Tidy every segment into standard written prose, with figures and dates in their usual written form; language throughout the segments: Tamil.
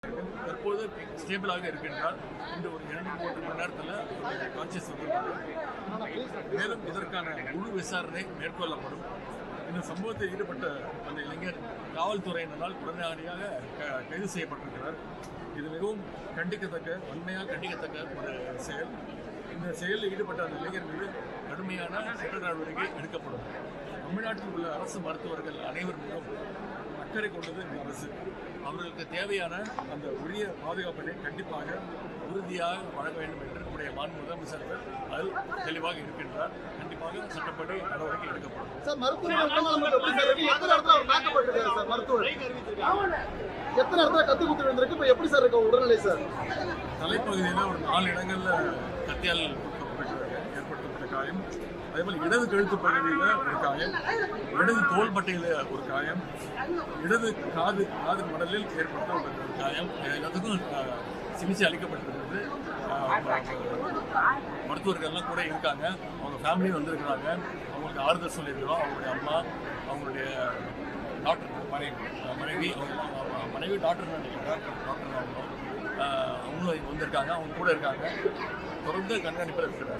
தற்போது ஸ்டேபிளாக இருக்கின்றார். இந்த ஒரு 2-3 மணி நேரத்தில் கான்சியஸ் வந்துள்ளது. மேலும் இதற்கான முழு விசாரணை மேற்கொள்ளப்படும். இந்த சம்பவத்தில் ஈடுபட்ட அந்த இளைஞர் காவல்துறையினரால் உடனடியாக கைது செய்யப்பட்டிருக்கிறார். இது மிகவும் வன்மையாக கண்டிக்கத்தக்க ஒரு செயல். இந்த செயலில் ஈடுபட்ட அந்த இளைஞர் மீது கடுமையான சட்ட நடவடிக்கை எடுக்கப்படும். தமிழ்நாட்டில் உள்ள அரசு மருத்துவர்கள் அனைவர் மீதும் அக்கறை கொண்டது இந்த அரசு. அவர்களுக்கு தேவையான அந்த உரிய பாதுகாப்பினை கண்டிப்பாக உறுதியாக வழங்க வேண்டும் என்று நம்முடைய மாண்பு முதலமைச்சர்கள் அதில் தெளிவாக இருக்கின்றார். கண்டிப்பாக சட்டப்படி நடவடிக்கை எடுக்கப்படும். தலைப்பகுதியில் ஒரு 4 இடங்களில் கத்தியால் ஏற்படுத்தப்பட்ட காயம், அதேபோல் இடது கழுத்து பகுதியில் ஒரு காயம், இடது தோள்பட்டையில் ஒரு காயம், இடது காது மடலில் ஏற்பட்ட ஒரு காயம். எல்லாத்துக்கும் சிகிச்சை அளிக்கப்பட்டிருக்கிறது. மருத்துவர்கள்லாம் கூட இருக்காங்க. அவங்க ஃபேமிலியும் வந்திருக்கிறாங்க. அவங்களுக்கு ஆறுதல் சொல்லியிருக்கிறோம். அவங்களுடைய அம்மா, அவங்களுடைய டாக்டர் மனைவி டாக்டர் அவங்களும் வந்திருக்காங்க. அவங்க கூட இருக்காங்க. தொடர்ந்து கண்காணிப்பில் இருக்கிறார்.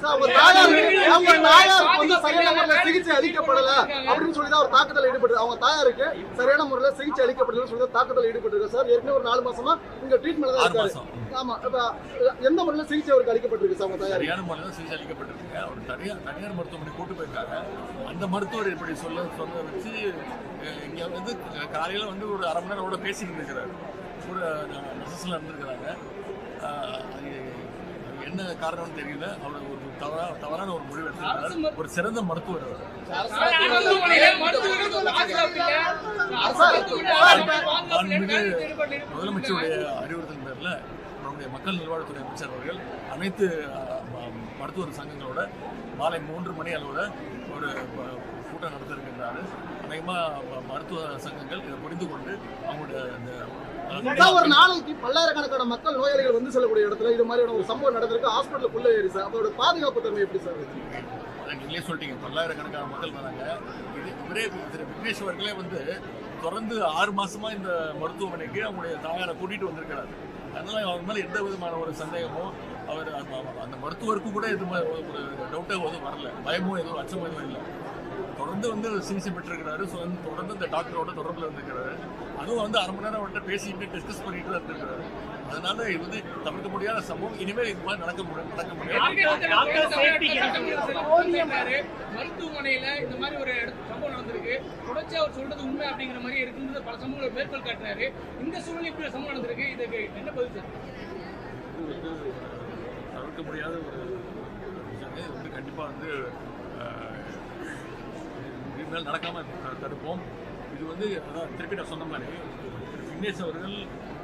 சிகிச்சை அளிக்கப்படல அப்படின்னு சொல்லி தான் ஒரு தாக்குதல் ஈடுபட்டு, அவங்க தாயாருக்கு சரியான முறையில் சிகிச்சை அளிக்கப்படல சொல்லி தாக்குதல் ஈடுபட்டிருக்கு சார். ஏற்கனவே ஒரு 4 மாசமா இங்க ட்ரீட்மெண்ட் தான் இருக்காரு. ஆமா, எந்த முறையில் சிகிச்சை அவருக்கு அளிக்கப்பட்டிருக்கு சார்? அவங்க தாயார் சரியான முறையில் சிகிச்சை அளிக்கப்பட்டிருக்கு. அவர் தனியார் மருத்துவமனை கூட்டு போயிருக்காங்க. அந்த மருத்துவர் இப்படி சொல்ல வச்சு இங்க வந்து காலையில வந்து ஒரு 1/2 மணி நேரம் பேசிட்டு இருக்கிறாரு. கூட நர்சஸ்ல இருந்திருக்கிறாங்க. என்ன காரணம்னு தெரியல. அவர் ஒரு தவறான ஒரு முடிவு எடுத்திருக்கிறார். ஒரு சிறந்த மருத்துவர் முதலமைச்சருடைய அறிவுறுத்தல் பேரில் நம்முடைய மக்கள் நல்வாழ்வுத்துறை அமைச்சர் அவர்கள் அனைத்து மருத்துவர் சங்கங்களோட மாலை 3 மணி அளவில் ஒரு கூட்டம் நடத்திருக்கின்றாரு. அநேகமாக மருத்துவ சங்கங்கள் இதை புரிந்து கொண்டு அவங்களுடைய ஒரு நாளைக்கு பல்லாயிரக்கணக்கான மக்கள் நோயாளிகள் வந்து செல்லக்கூடிய இடத்துல இது மாதிரியான ஒரு சம்பவம் நடந்திருக்கு. ஹாஸ்பிட்டலுக்குள்ள ஏறி சார், அதோட பாதுகாப்பு தன்மை எப்படி சார்? நீங்களே சொல்லிட்டீங்க, பல்லாயிரக்கணக்கான மக்கள் வராங்க. இவரே திரு விக்னேஷ் அவர்களே வந்து தொடர்ந்து 6 மாசமா இந்த மருத்துவமனைக்கு அவங்களுடைய தாயாரை கூட்டிட்டு வந்திருக்கிறார். அதனால அவர் மேலே எந்த விதமான ஒரு சந்தேகமோ அவர் அந்த மருத்துவருக்கு கூட எது ஒரு டவுட்டோ எதுவும் வரல. பயமோ எதுவும் அச்சமோ எதுவும் இல்லை. தொடர்ந்து வந்து சிகிச்சை பெற்றிருக்கிறாரு. தொடர்ந்து இந்த டாக்டரோட தொடர்பில் இருந்திருக்கிறாரு. அதுவும் வந்து 1/2 மணி நேரம் அவர்கிட்ட பேசிட்டு டிஸ்கஸ் பண்ணிட்டு தான் இருந்திருக்கிறாரு. அதனால இது வந்து தவிர்க்க முடியாத சம்பவம். இனிமேல் இது மாதிரி நடக்க முடியாது. மருத்துவமனையில இந்த மாதிரி ஒரு சம்பவம் நடந்திருக்கு. தொடர்ச்சி அவர் சொல்றது உண்மை அப்படிங்கிற மாதிரி இருக்குது. பல சம்பவங்களை மேற்கோள் காட்டினாரு. இந்த சூழ்நிலை இப்படி சம்பவம் நடந்திருக்கு. இதுக்கு என்ன பதில் சார்? தவிர்க்க முடியாத ஒரு விஷயம். இது வந்து கண்டிப்பா வந்து இதுமாதிரி நடக்காம தடுப்போம். இது வந்து அதான் திருப்பி நான் சொன்ன மாதிரி விக்னேஷ் அவர்கள்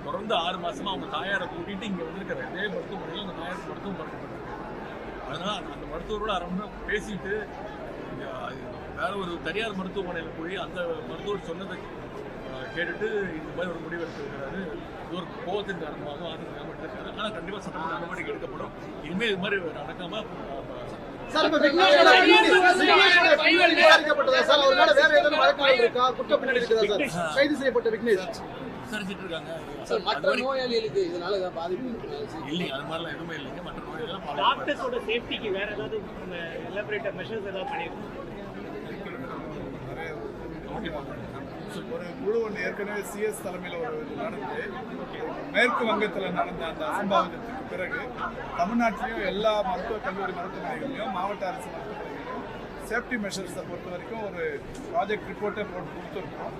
தொடர்ந்து 6 மாசமா அவங்க தாயாரை கூட்டிட்டு இங்க வந்திருக்கிற இதே மருத்துவமனையில் அந்த தாயாருக்கு மருத்துவம் பார்க்கப்பட்டிருக்கு. அதனால அந்த மருத்துவரோட 1/2 மணி நேரம் பேசிட்டு வேற ஒரு தனியார் மருத்துவமனையில் போய் அந்த மருத்துவர் சொன்னதை கேட்டுட்டு இந்த மாதிரி ஒரு முடிவு எடுத்திருக்கிறாரு. இது ஒரு கோபத்தின் காரணமாக ஆதரவு எடுத்திருக்காரு. ஆனால் கண்டிப்பாக சட்டமன்ற நடவடிக்கை எடுக்கப்படும். இனிமேல் இது மாதிரி நடக்காம கைது செய்யப்பட்ட விக்னேஷ் விசாரிச்சுட்டு இருக்காங்க. மற்ற நோயாளிகளுக்கு இதனால பாதிப்பு இல்லைங்க, அது மாதிரிலாம் எதுவுமே இல்லைங்க. மற்ற நோயாளிகள் டாக்டர்ஸோட சேஃப்டிக்கு வேற ஏதாவது எலாபரேட்டர் மெஷர்ஸ் ஏதாவது பண்ணிருக்கோம். ஒரு குழு ஒன்று ஏற்கனவே சிஎஸ் தலைமையில் ஒரு நடந்து மேற்கு வங்கத்தில் நடந்த அந்த அசம்பாவிதத்துக்கு பிறகு தமிழ்நாட்டிலையும் எல்லா மருத்துவக் கல்லூரி மருத்துவமனைகளையும் மாவட்ட அரசு மருத்துவமனைகளையும் சேஃப்டி மெஷர்ஸை பொறுத்த வரைக்கும் ஒரு ப்ராஜெக்ட் ரிப்போர்ட்டை போட்டு கொடுத்துருக்கோம்.